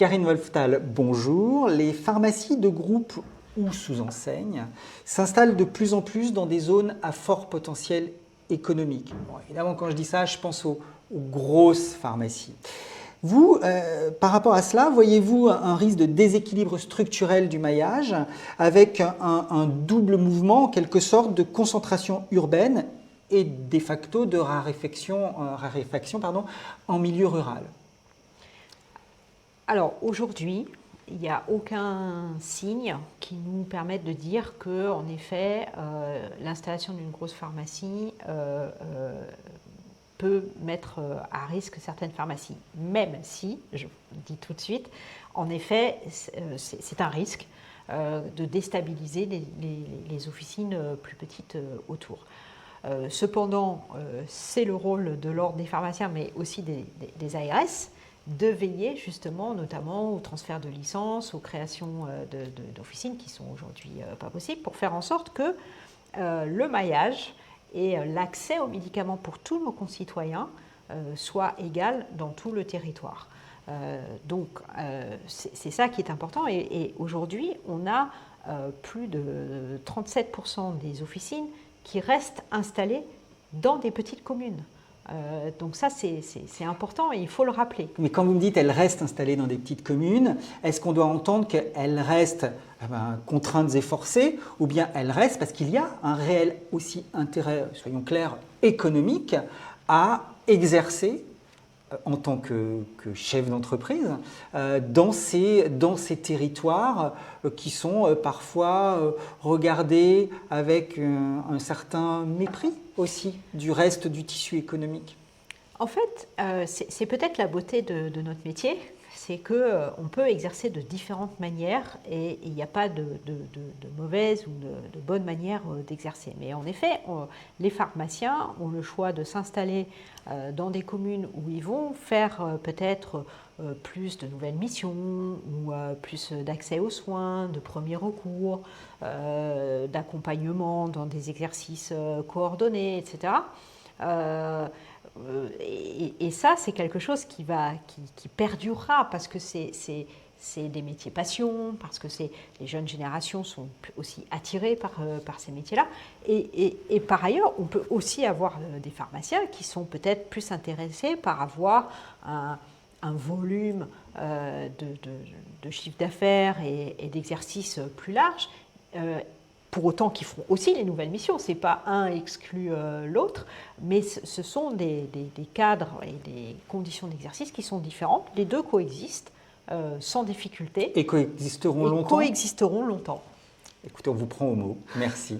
Karine Wolftal, bonjour. Les pharmacies de groupe ou sous enseigne s'installent de plus en plus dans des zones à fort potentiel économique. Bon, évidemment, quand je dis ça, je pense aux grosses pharmacies. Vous, par rapport à cela, voyez-vous un risque de déséquilibre structurel du maillage avec un double mouvement, en quelque sorte, de concentration urbaine et de facto de raréfaction en milieu rural? Alors aujourd'hui, il n'y a aucun signe qui nous permette de dire que, en effet, l'installation d'une grosse pharmacie peut mettre à risque certaines pharmacies. Même si, je vous dis tout de suite, en effet, c'est un risque de déstabiliser les officines plus petites autour. Cependant, c'est le rôle de l'ordre des pharmaciens, mais aussi des ARS, de veiller justement notamment au transfert de licences, aux créations d'officines qui sont aujourd'hui pas possibles, pour faire en sorte que le maillage et l'accès aux médicaments pour tous nos concitoyens soit égal dans tout le territoire. Donc c'est ça qui est important et aujourd'hui on a plus de 37% des officines qui restent installées dans des petites communes. Donc ça, c'est important et il faut le rappeler. Mais quand vous me dites qu'elles restent installées dans des petites communes, est-ce qu'on doit entendre qu'elles restent contraintes et forcées ou bien elles restent parce qu'il y a un réel aussi intérêt, soyons clairs, économique à exercer en tant que chef d'entreprise dans ces territoires qui sont parfois regardés avec un certain mépris aussi du reste du tissu économique? En fait, c'est peut-être la beauté de notre métier, c'est qu'on peut exercer de différentes manières et il n'y a pas de mauvaise ou de bonne manière d'exercer. Mais en effet, les pharmaciens ont le choix de s'installer dans des communes où ils vont faire peut-être plus de nouvelles missions ou plus d'accès aux soins, de premier recours, d'accompagnement dans des exercices coordonnés, etc. Et ça, c'est quelque chose qui perdurera parce que c'est des métiers passion, parce que les jeunes générations sont aussi attirées par ces métiers-là. Et par ailleurs, on peut aussi avoir des pharmaciens qui sont peut-être plus intéressés par avoir un volume de chiffre d'affaires et d'exercices plus large. Pour autant qu'ils feront aussi les nouvelles missions, ce n'est pas un exclut l'autre, mais ce sont des cadres et des conditions d'exercice qui sont différentes. Les deux coexistent sans difficulté. Et coexisteront longtemps. Coexisteront longtemps. Écoutez, on vous prend au mot. Merci.